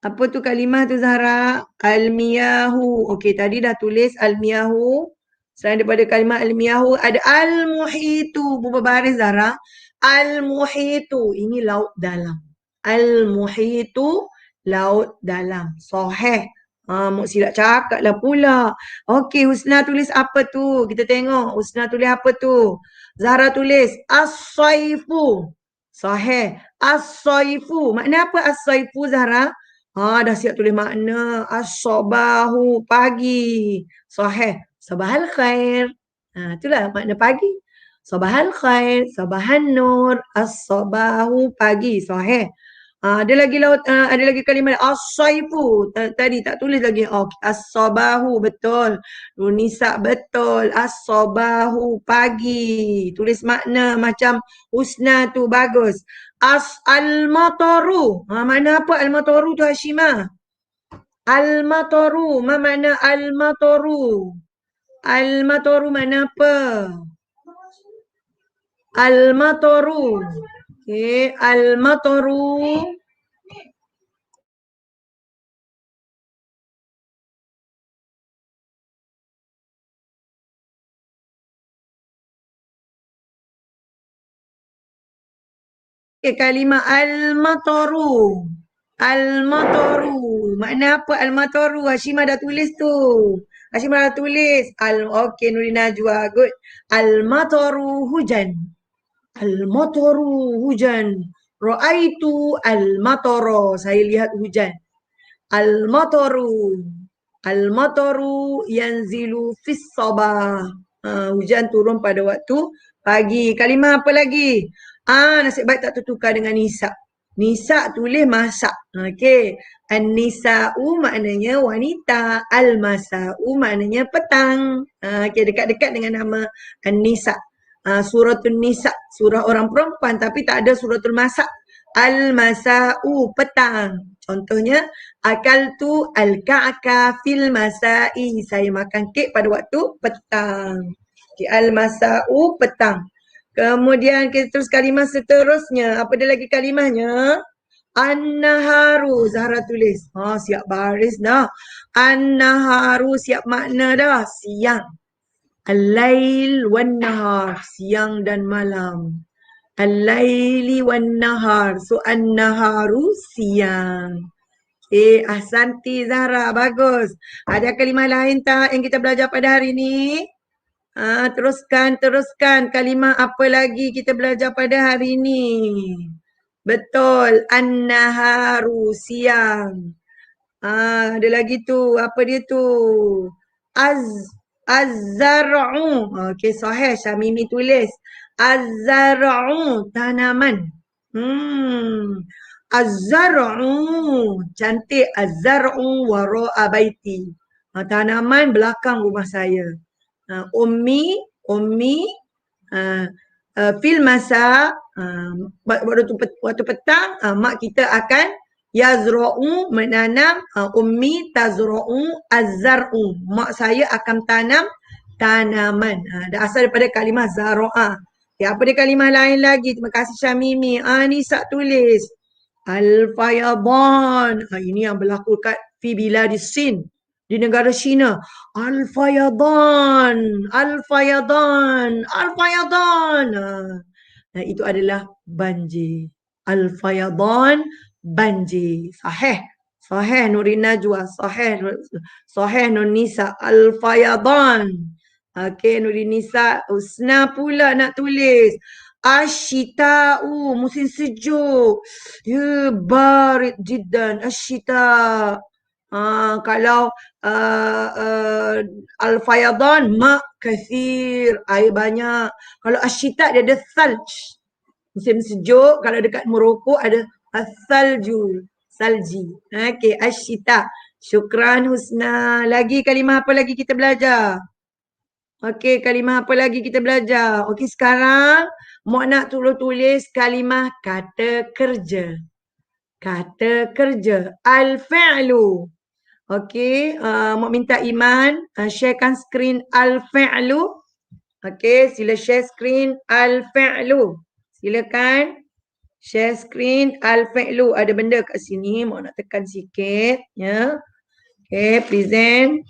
Apa tu kalimah tu Zahra? Al-miyahu. Okey, tadi dah tulis al-miyahu. Selain daripada kalimah al-miyahu, ada al-muhitu. Berbaris Zahra. Al-muhitu. Ini laut dalam. Al-muhitu, laut dalam. Sahih. Mak silap cakap lah pula. Okey, Husna tulis apa tu? Kita tengok. Husna tulis apa tu? Zahra tulis as-saifu. Sahih. As-saifu. Makna apa as-saifu Zahra? Dah siap tulis makna. As-sabahu, pagi. Sahih. Sabahal khair. Itulah makna pagi. Sabahal khair, sabahan nur, as-sabahu, pagi. Sahih. Ada lagi ada lagi kalimah as-saifu. Tadi tak tulis lagi. As-sabahu, betul. Nisa, betul. As-sabahu, pagi. Tulis makna macam Husna tu, bagus. Al-mataru. Makna apa al-mataru tu Hashimah? Al-mataru. Apa makna al-mataru? Al-mataru makna apa? Al-mataru. Okey, al-mataru. Okey, kalimah al-mataru. Al-mataru. Makna apa al-mataru? Hashimah dah tulis tu. Hashimah dah tulis. Okey, Nurina Najwa. Good. Al-mataru hujan. Al-mataru hujan. Ra'aitu al-matara. Saya lihat hujan. Al-mataru. Al-mataru yanzilu fis sabah. Hujan turun pada waktu pagi. Kalimah apa lagi? Nasib baik tak tertukar dengan nisa. Nisa tulis masak. Okey. An-nisa'u maknanya wanita. Al-masa'u maknanya petang. Okey, dekat-dekat dengan nama An-nisa. Suratul Nisa, surah orang perempuan tapi tak ada suratul masak. Al-masa'u, petang. Contohnya, akaltu al-ka'ka fil masa'i. Saya makan kek pada waktu petang. Okay, al-masa'u, petang. Kemudian kita terus kalimah seterusnya. Apa dia lagi kalimahnya? An-naharu. Zahra tulis. Siap baris dah. An-naharu, siap makna dah. Siang. Al-lail wan-nahar. Siang dan malam. Al-laili wan-nahar. So, an-naharu siang. Okay, ahsanti Zahra. Bagus. Ada kalimah lain tak yang kita belajar pada hari ini? Teruskan. Kalimah apa lagi kita belajar pada hari ini? Betul. An-naharu, siang. Ada lagi tu. Apa dia tu? Az-zar'u. Okey, sahih. Syamimi tulis. Az-zar'u, tanaman. Az-zar'u, cantik. Az-zar'u wara'a baiti. Tanaman belakang rumah saya. Ummi, fil masa, waktu petang, mak kita akan yazra'u, menanam, ummi tazra'u, az-zar'u. Mak saya akan tanam tanaman. Dah asal daripada kalimah zara'a. Apa dia kalimah lain lagi? Terima kasih Syamimi. Nisa tulis. Al-fayadan. Ini yang berlaku kat fi biladis Sin. Di negara China. Al-fayadan. Itu adalah banjir. Al-fayadan, banjir. Sahih Nurina Najwa. Sahih Nur Nisa. Al-fayadan. Okey, Nurin Nisa. Husna pula nak tulis. Asyita'u, musim sejuk. Barid jiddan. Asyita'. Kalau al-fayadan, ma' kathir, air banyak. Kalau asyita' dia ada thalj. Musim sejuk, kalau dekat Morocco ada As-salju. Salji. Okey, asyita. Syukran Husna. Lagi kalimah apa lagi kita belajar? Okey, kalimah apa lagi kita belajar? Okey, sekarang Mak nak tulis kalimah kata kerja. Kata kerja. Al-fi'lu. Okey, Mak minta Iman sharekan skrin al-fi'lu. Okey, sila share skrin al-fi'lu. Silakan share skrin al-fi'lu. Ada benda kat sini, Mak nak tekan sikit. Ya. Okey, present.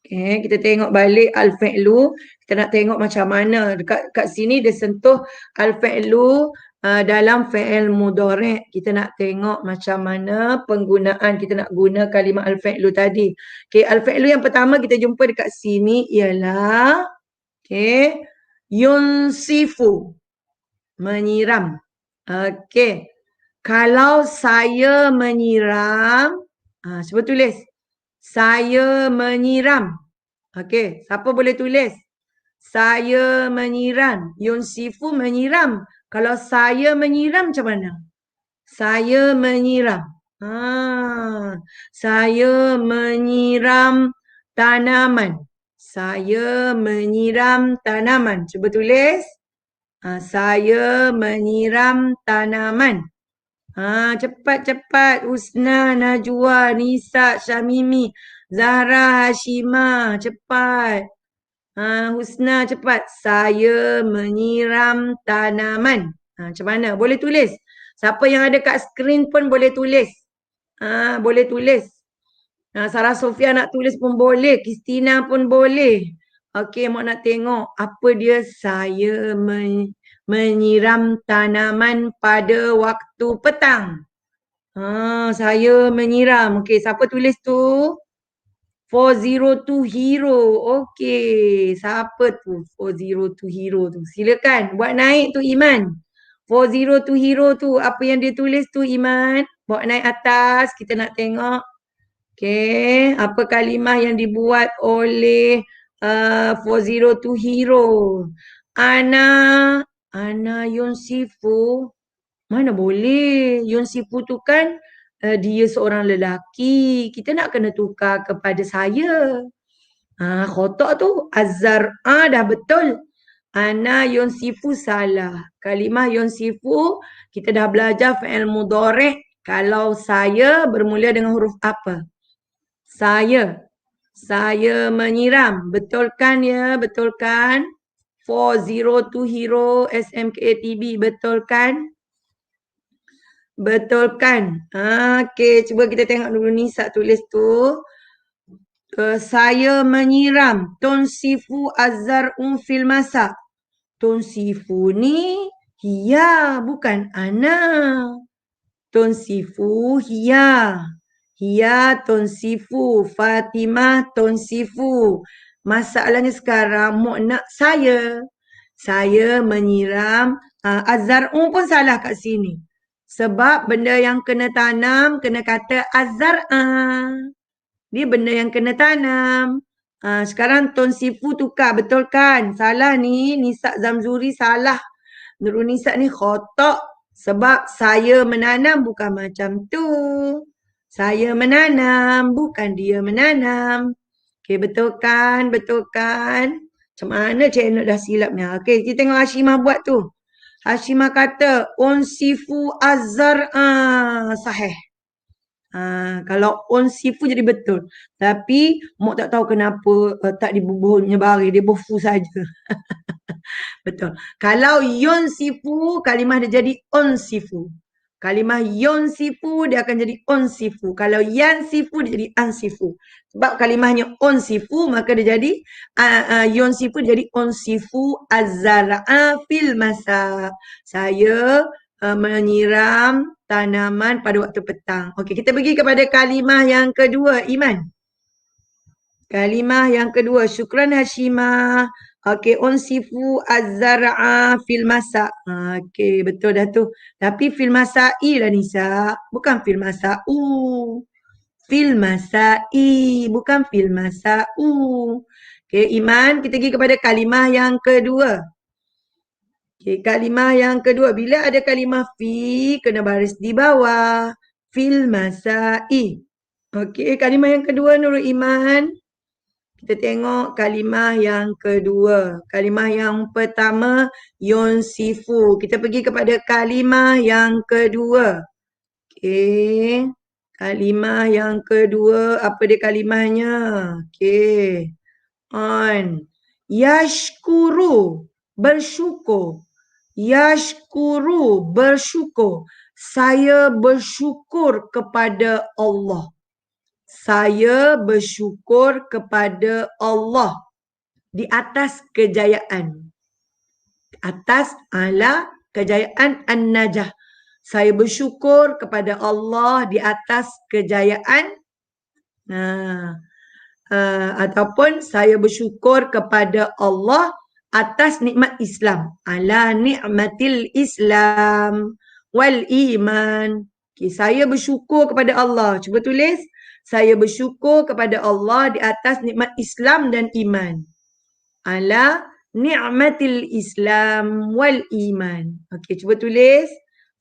Okay, kita tengok balik al-fi'lu. Kita nak tengok macam mana. Kat sini dia sentuh al-fi'lu dalam fi'il mudhari'. Kita nak tengok macam mana penggunaan kita nak guna kalimah al-fi'lu tadi. Okay, al-fi'lu yang pertama kita jumpa dekat sini ialah yunsifu. Menyiram. Okay. Kalau saya menyiram, cuba tulis. Saya menyiram. Okey, siapa boleh tulis? Saya menyiram. Yunsifu menyiram. Kalau saya menyiram macam mana? Saya menyiram. Saya menyiram tanaman. Saya menyiram tanaman. Cuba tulis. Saya menyiram tanaman. Cepat-cepat. Husna, Najwa, Nisa, Syamimi, Zahra, Hashimah. Cepat. Husna, cepat. Saya menyiram tanaman. Macam mana? Boleh tulis. Siapa yang ada kat skrin pun boleh tulis. Boleh tulis. Sarah Sofia nak tulis pun boleh. Kristina pun boleh. Okey, Mak nak tengok apa dia saya menyiram tanaman pada waktu petang. Saya menyiram. Okey, siapa tulis tu? 402 Hero. Okey, siapa tu 402 Hero tu? Silakan buat naik tu Iman. 402 Hero tu, apa yang dia tulis tu Iman? Bawa naik atas, kita nak tengok. Okey, apa kalimah yang dibuat oleh 402 Hero? Ana yunsifu. Mana boleh. Yunsifu tu kan dia seorang lelaki. Kita nak kena tukar kepada saya. Khotak tu. Az-zar'a dah betul. Ana yunsifu salah. Kalimah yunsifu kita dah belajar fi'il mudhari'. Kalau saya bermula dengan huruf apa? Saya. Saya menyiram. Betulkan ya? Betulkan? 402 Hero SMKATB. Betulkan? Betulkan? Okey, cuba kita tengok dulu Nisa tulis tu. Saya menyiram. Tunsifu az-zar'u fil masa. Tunsifu ni hiya, bukan ana. Tunsifu hiya. Hiya tunsifu. Fatimah tunsifu. Masalahnya sekarang Mak nak saya. Saya menyiram. Az-zar'u pun salah kat sini. Sebab benda yang kena tanam kena kata az-zar'a. Dia benda yang kena tanam. Sekarang tunsifu tukar. Betul kan? Salah ni. Nisa Zamzuri salah. Nurul Nisa ni khotak. Sebab saya menanam bukan macam tu. Saya menanam. Bukan dia menanam. Okey, betul kan? Betul kan? Macam mana Cik Enok dah silapnya? Okey, kita tengok Hashimah buat tu. Hashimah kata, unsifu az-zar'a. Sahih. Kalau unsifu jadi betul. Tapi, Mak tak tahu kenapa tak dibubuhnya bari. Dia bofu saja. Betul. Kalau yunsifu, kalimah dia jadi unsifu. Kalimah yunsifu dia akan jadi unsifu. Kalau yansifu dia jadi ansifu. Sebab kalimahnya unsifu maka dia jadi yunsifu dia jadi unsifu az-zar'a fil masa. Saya menyiram tanaman pada waktu petang. Okey, kita pergi kepada kalimah yang kedua, Iman. Kalimah yang kedua, syukran Hashimah. Okey, unsifu az-zar'a fil masa. Okey, betul dah tu. Tapi fil masa'i lah Nisa. Bukan fil masa'u. Fil masa'i. Bukan fil masa'u. Okey, Iman, kita pergi kepada kalimah yang kedua. Okey, kalimah yang kedua. Bila ada kalimah fi, kena baris di bawah. Fil masai. Okey, kalimah yang kedua Nurul Iman. Kita tengok kalimah yang kedua. Kalimah yang pertama, yunsifu. Kita pergi kepada kalimah yang kedua. Okey. Kalimah yang kedua, apa dia kalimahnya? Okey. On. Yashkuru, bersyukur. Yashkuru, bersyukur. Saya bersyukur kepada Allah. Saya bersyukur kepada Allah di atas kejayaan. Atas ala kejayaan an-najah. Saya bersyukur kepada Allah di atas kejayaan. Ataupun saya bersyukur kepada Allah atas nikmat Islam. Ala ni'matil Islam wal iman. Okay, saya bersyukur kepada Allah. Cuba tulis. Saya bersyukur kepada Allah di atas nikmat Islam dan iman. Ala ni'matil Islam wal iman. Okey, cuba tulis.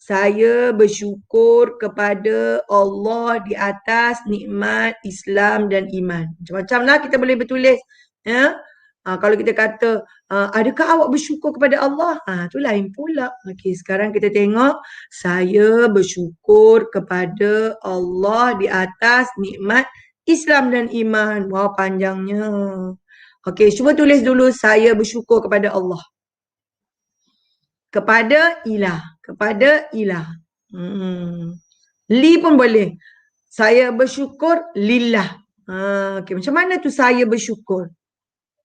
Saya bersyukur kepada Allah di atas nikmat Islam dan iman. Macam-macam lah kita boleh bertulis. Ya? Kalau kita kata, adakah awak bersyukur kepada Allah? Tu lain pula. Okey, sekarang kita tengok. Saya bersyukur kepada Allah di atas nikmat Islam dan iman. Wah, panjangnya. Okey, cuba tulis dulu. Saya bersyukur kepada Allah. Kepada ilah. Kepada ilah. Li pun boleh. Saya bersyukur lillah. Okay. Macam mana tu saya bersyukur?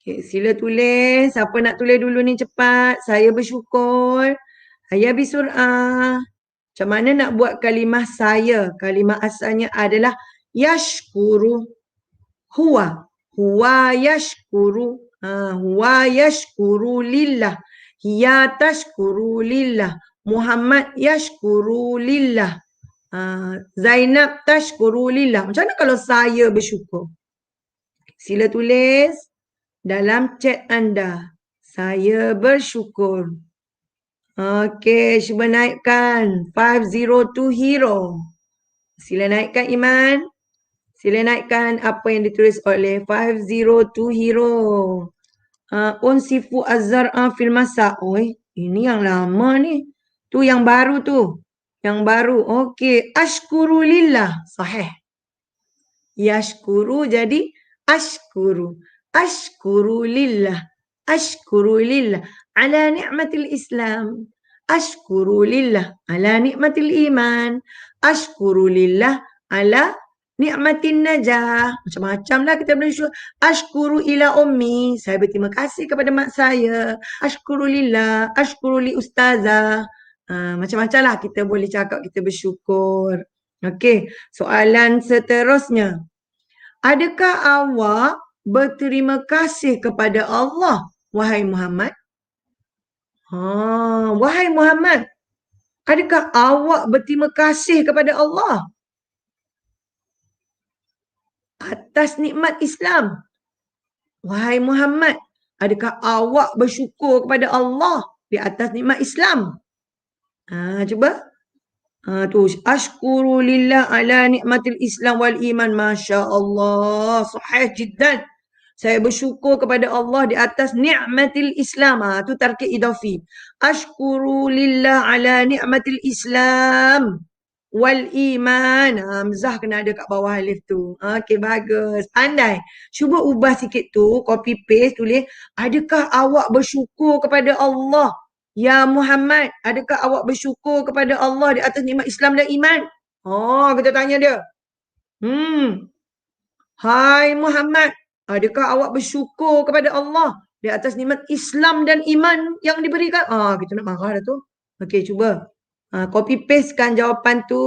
Okay, sila tulis. Siapa nak tulis dulu ni cepat. Saya bersyukur. Hayya bisur'ah. Macam mana nak buat kalimah saya? Kalimah asalnya adalah yashkuru. Huwa. Huwa yashkuru. Huwa yashkuru lillah. Hiya tashkuru lillah. Muhammad yashkuru lillah. Zainab tashkuru lillah. Macam mana kalau saya bersyukur? Sila tulis dalam chat anda. Saya bersyukur. Okey, cuba naikkan 502 hero. Sila naikkan Iman. Sila naikkan apa yang ditulis oleh 502 hero. Unsifu az-zar'a fil masa. Oi, ini yang lama ni. Tu yang baru tu. Yang baru. Okey, ashkuru lillah. Sahih. Yashkuru jadi ashkuru. Ashkuru lillah. Ashkuru lillah. Ala ni'matil Islam. Ashkuru lillah. Ala ni'matil iman. Ashkuru lillah. Ala ni'matin najah. Macam-macam lah kita boleh syukur. Ashkuru ila ummi. Saya berterima kasih kepada mak saya. Ashkuru lillah. Ashkuru li ustazah. Macam-macam lah kita boleh cakap kita bersyukur. Okey, soalan seterusnya. Adakah awak berterima kasih kepada Allah, wahai Muhammad? Wahai Muhammad, adakah awak berterima kasih kepada Allah atas nikmat Islam? Wahai Muhammad, adakah awak bersyukur kepada Allah di atas nikmat Islam? Cuba. Tu ashkuru lillah ala nikmatil Islam wal iman. Masya Allah, sahih jiddan. Saya bersyukur kepada Allah di atas ni'matil Islam. Tu tarkib idafi. Ashkuru lillah ala ni'matil Islam wal iman. Hamzah kena ada kat bawah alif tu. Okey, bagus. Pandai. Cuba ubah sikit tu, copy paste, tulis. Adakah awak bersyukur kepada Allah? Ya Muhammad, adakah awak bersyukur kepada Allah di atas nikmat Islam dan iman? Kita tanya dia. Hai Muhammad, adakah awak bersyukur kepada Allah di atas nikmat Islam dan iman yang diberikan? Kita nak marah dah tu. Okey, cuba. Copy pastekan jawapan tu.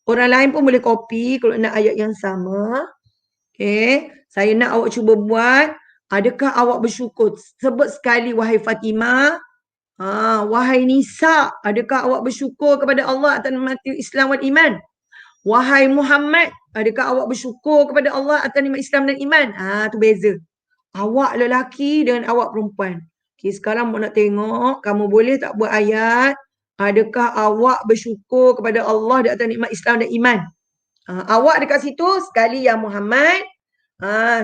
Orang lain pun boleh copy kalau nak ayat yang sama. Okey, saya nak awak cuba buat. Adakah awak bersyukur? Sebut sekali wahai Fatimah. Wahai Nisa, adakah awak bersyukur kepada Allah atas nikmat Islam dan iman? Wahai Muhammad, adakah awak bersyukur kepada Allah atas nikmat Islam dan iman? Tu beza. Awak lelaki dengan awak perempuan. Okey, sekarang nak tengok kamu boleh tak buat ayat. Adakah awak bersyukur kepada Allah di atas nikmat Islam dan iman? Awak dekat situ sekali ya Muhammad.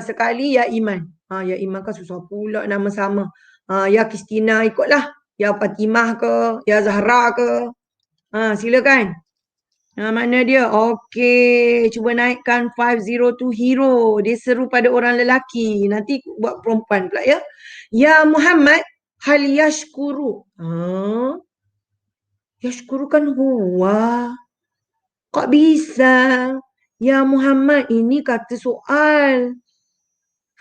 Sekali ya Iman. Ya Iman kan susah pula nama sama. Ya Kristina ikutlah. Ya Fatimah ke, ya Zahra ke. Silakan. Mana dia? Okey, cuba naikkan 502 hero. Dia seru pada orang lelaki. Nanti buat perempuan pula ya. Ya Muhammad, hal yashkuru. Yashkuru kan huwa. Kok bisa? Ya Muhammad, ini kata soal.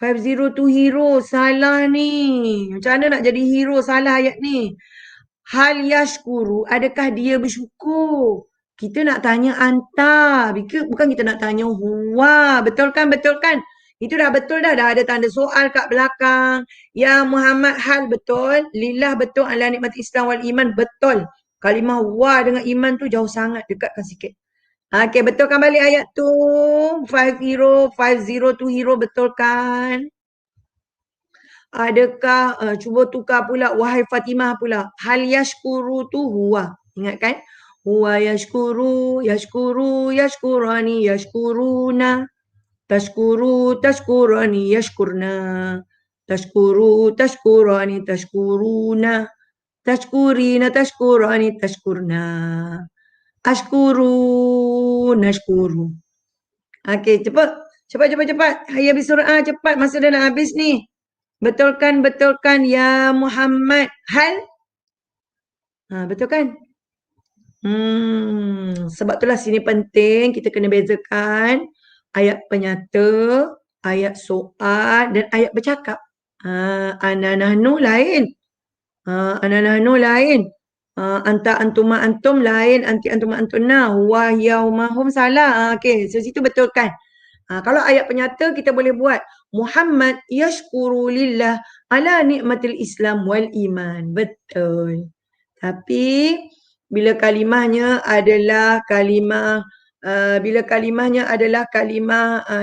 502 hero, salah ni. Macam mana nak jadi hero salah ayat ni? Hal yashkuru, adakah dia bersyukur? Kita nak tanya anta. Bukan kita nak tanya huwa. Betul kan? Betul kan? Itu dah betul dah. Dah ada tanda soal kat belakang. Ya Muhammad hal betul. Lillah betul. Ala nikmat Islam wal iman betul. Kalimah wa dengan iman tu jauh sangat. Dekatkan sikit. Okey, betulkan balik ayat tu. 502 hero betulkan. Adakah, cuba tukar pula, wahai Fatimah pula. Hal yashkuru tu huwa. Ingat kan? Huwa yashkuru, yashkuru, yashkurani, yashkuruna. Tashkuru, tashkurani, yashkurna. Tashkuru, tashkurani, tashkuruna. Tashkurina, tashkurani, tashkurna. Ashkuru, nashkuru. Okey, cepat. Cepat. Hai habis surah cepat. Masa dah nak habis ni. Betulkan ya Muhammad. Hal? Betul kan? Sebab itulah sini penting kita kena bezakan ayat penyata, ayat soal dan ayat bercakap. Ana nahnu lain. Ana nahnu lain. Anta antuma antum lain, anti antuma antuna, huwa yaumahum salah. Okey, so situ betulkan. Kalau ayat penyata kita boleh buat Muhammad yashkuru lillah ala nikmatil Islam wal iman. Betul. Tapi bila kalimahnya adalah kalimah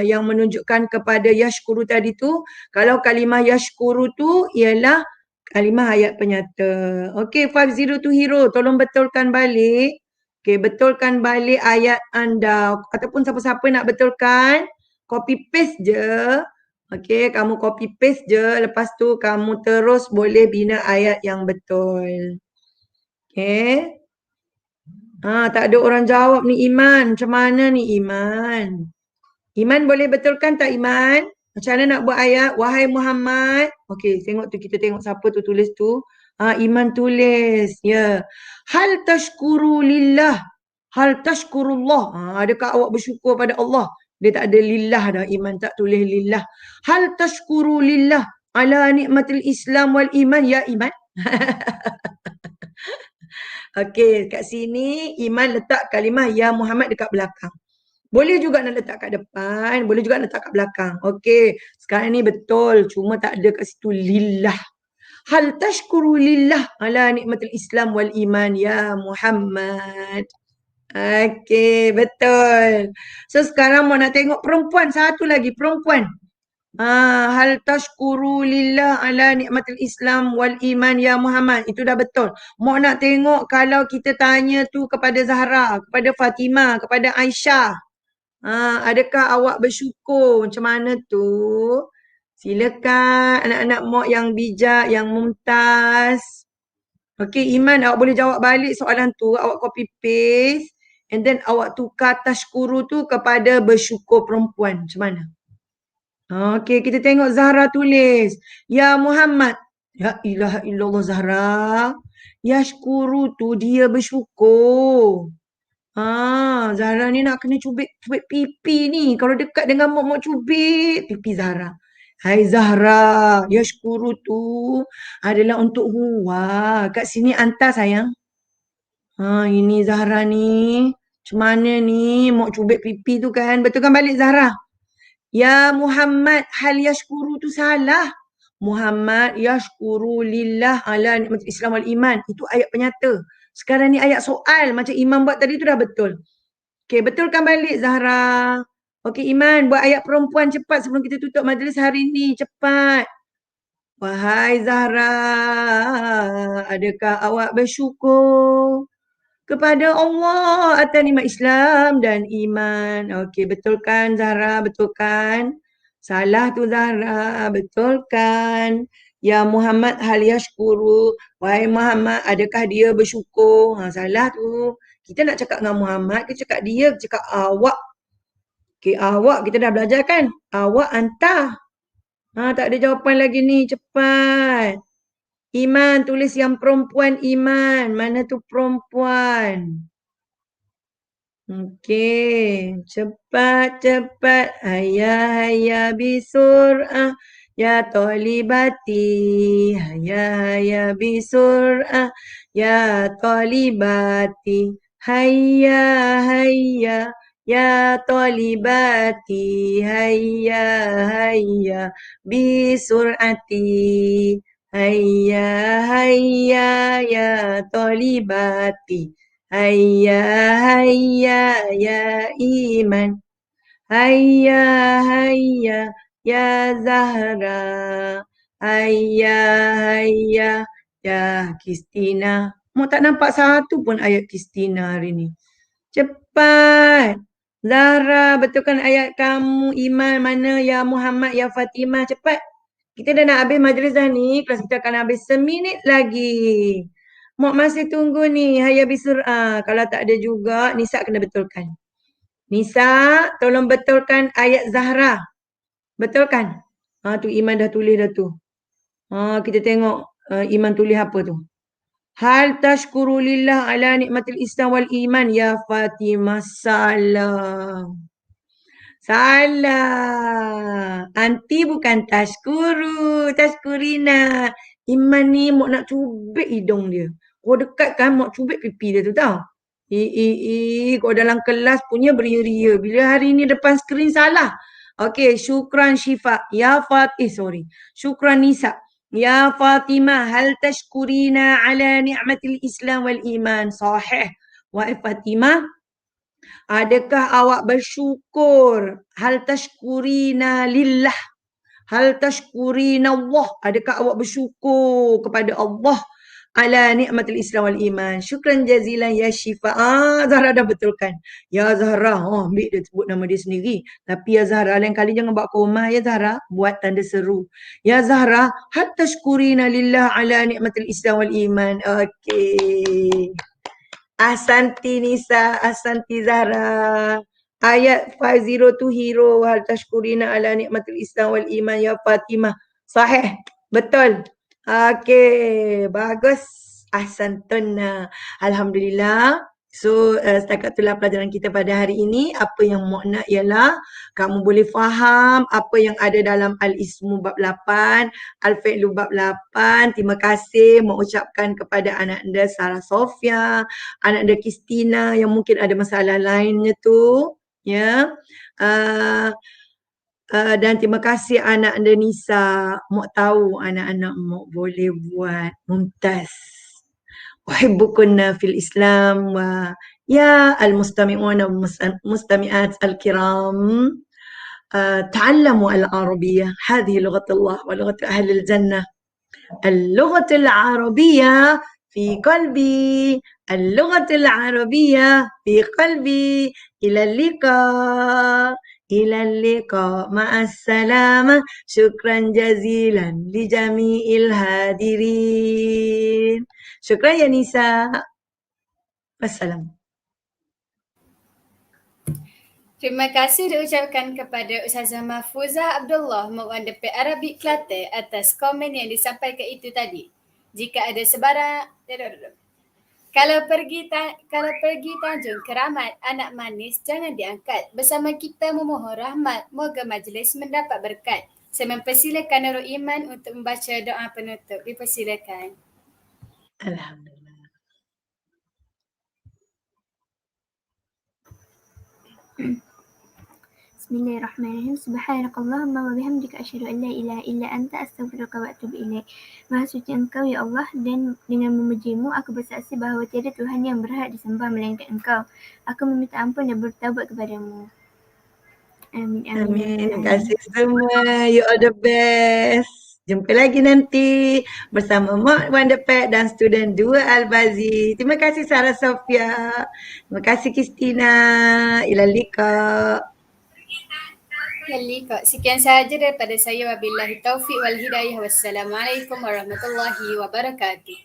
yang menunjukkan kepada yashkuru tadi tu, kalau kalimah yashkuru tu ialah kalimah ayat penyata. Okey, 502 hero, tolong betulkan balik. Okey, betulkan balik ayat anda. Ataupun siapa-siapa nak betulkan, copy paste je. Okey, kamu copy paste je. Lepas tu kamu terus boleh bina ayat yang betul. Okey. Tak ada orang jawab ni Iman. Macam mana ni Iman? Iman boleh betulkan tak Iman? Macam mana nak buat ayat? Wahai Muhammad. Okey, tengok tu, kita tengok siapa tu tulis tu. Iman tulis. Ya. Hal tashkuru lillah. Hal tashkurullah. Adakah awak bersyukur pada Allah? Dia tak ada lillah dah. Iman tak tulis lillah. Hal tashkuru lillah. Ala nikmatil Islam wal iman. Ya Iman. Okey, kat sini Iman letak kalimah ya Muhammad dekat belakang. Boleh juga nak letak kat depan, boleh juga nak letak kat belakang. Okey, sekarang ni betul, cuma tak ada kat situ lillah. Hal tashkuru lillah ala nikmatil Islam wal iman ya Muhammad. Okey, betul. So sekarang mau nak tengok perempuan, satu lagi perempuan. Hal tashkuru lillah ala nikmatil Islam wal iman ya Muhammad. Itu dah betul. Mau nak tengok kalau kita tanya tu kepada Zahra, kepada Fatimah, kepada Aisyah. Adakah awak bersyukur? Macam mana tu? Silakan anak-anak mak yang bijak, yang mumtaz. Okey, Iman, awak boleh jawab balik soalan tu. Awak copy paste. And then awak tukar tashkuru tu kepada bersyukur perempuan. Macam mana? Okey, kita tengok Zahra tulis. Ya Muhammad. Ya ilaha illallah Zahra. Yashkuru tu dia bersyukur. Zahra ni nak kena cubit pipi ni. Kalau dekat dengan mak cubit pipi Zahra. Hai Zahra, yashkuru tu adalah untuk huwa. Kat sini anta sayang. Ini Zahra ni. Macam mana ni? Mak cubit pipi tu kan. Betulkan balik Zahra. Ya Muhammad, hal yashkuru tu salah. Muhammad yashkuru lillah ala nikmat Islam wal iman. Itu ayat penyata. Sekarang ni ayat soal macam Imam buat tadi tu dah betul. Okey, betulkan balik Zahra. Okey Iman, buat ayat perempuan cepat sebelum kita tutup majlis hari ni. Cepat. Wahai Zahra, adakah awak bersyukur kepada Allah atas nikmat Islam dan iman? Okey, betul kan Zahra? Betul kan? Salah tu Zahra, betul kan? Ya Muhammad hal yashkuru. Wahai Muhammad, adakah dia bersyukur? Salah tu. Kita nak cakap dengan Muhammad, kita cakap dia, kita cakap awak. Okey, awak kita dah belajar kan? Awak anta. Tak ada jawapan lagi ni, cepat. Iman, tulis yang perempuan Iman. Mana tu perempuan? Okey, cepat. Hayya bisur'ah. Ya talibati. Hayya bisur'ah. Ya talibati. Hayya. Ya talibati. Hayya. Bisur'ati. Hayya ya talibati. Hayya ya iman. Hayya ya Zahra. Hayya ya Kristina. Mau tak nampak satu pun ayat Kristina hari ni. Cepat. Zahra, betulkan ayat kamu. Iman mana? Ya Muhammad, ya Fatimah. Cepat. Kita dah nak habis majlis dah ni. Kelas kita akan habis seminit lagi. Mak masih tunggu ni. Hayya bisur'ah. Kalau tak ada juga, Nisa kena betulkan. Nisa, tolong betulkan ayat Zahra. Betulkan? Tu Iman dah tulis dah tu. Kita tengok Iman tulis apa tu. Hal tashkuru lillah ala nikmatil Islam wal iman. Ya Fatimah, salah. Anti bukan tashkuru. Tashkurina. Iman ni mak nak cubit hidung dia. Kau dekat kan mak cubit pipi dia tu tau. Kau dalam kelas punya beria-ria. Bila hari ni depan skrin salah. Okey, syukran Syifa. Syukran Nisa. Ya Fatimah, hal tashkurina ala ni'matil Islam wal iman. Sahih. Wahai Fatimah, adakah awak bersyukur? Hal tashkurina lillah. Hal tashkurina Allah. Adakah awak bersyukur kepada Allah ala ni'matil Islam wal iman? Syukran jazilan ya Syifa. Zahra dah betulkan. Ya Zahra, ambil dia sebut nama dia sendiri. Tapi ya Zahra, lain kali jangan bawa ke rumah ya Zahra. Buat tanda seru. Ya Zahra, hal tashkurina lillah ala ni'matil Islam wal iman. Okey. Ahsanti Nisa, ahsanti Zahra. Ayat 502 hero. Hal tashkurina ala ni'matil Islam wal iman ya Fatimah. Sahih. Betul. Okey, bagus. Ahsantuna. Alhamdulillah. So, setakat itulah pelajaran kita pada hari ini. Apa yang mak nak ialah kamu boleh faham apa yang ada dalam Al-Ismu bab 8, Al-Fi'lu bab 8. Terima kasih mak ucapkan kepada anak anda Sarah Sofia, anak anda Kristina yang mungkin ada masalah lainnya tu. Ya. Dan terima kasih anak anda Nisa. Mak tahu anak-anak mak boleh buat mumtaz. Uhibbukunna fil Islam wa ya al-mustami'un wa mustami'at al-kiram. تعلموا العربية. هذه لغة الله ولغة أهل الجنة. اللغة العربية في قلبي. اللغة العربية في قلبي. إلى اللقاء مع السلامة. شكرا جزيلا لجميع الهادرين. شكرا يا نساء. والسلام. Terima kasih diucapkan kepada Ustazah Mahfuzah Abdullah Mu'andep Arabic Kelantan atas komen yang disampaikan itu tadi. Jika ada sebarang Kalau pergi Tanjung Keramat anak manis jangan diangkat. Bersama kita memohon rahmat, moga majlis mendapat berkat. Saya mempersilakan Nurul Iman untuk membaca doa penutup. Dipersilakan. Alhamdulillah. Bismillahirrahmanirrahim. Subhanakallahumma wa bihamdika asyhadu an la ilaha illa anta astaghfiruka wa atubu ilaik. Maha suci Engkau ya Allah, dan dengan memujimu aku bersaksi bahawa tiada Tuhan yang berhak disembah melainkan Engkau. Aku meminta ampun dan bertaubat kepadamu. Amin. Amin. Terima kasih semua. You are the best. Jumpa lagi nanti bersama Mak Wonderpad dan student 2 Al-Bazi. Terima kasih Sarah Sofia. Terima kasih Kristina. Ila liqa. Kak, sekian sahaja daripada saya. Wabillahi taufiq wal hidayah. Wassalamualaikum warahmatullahi wabarakatuh.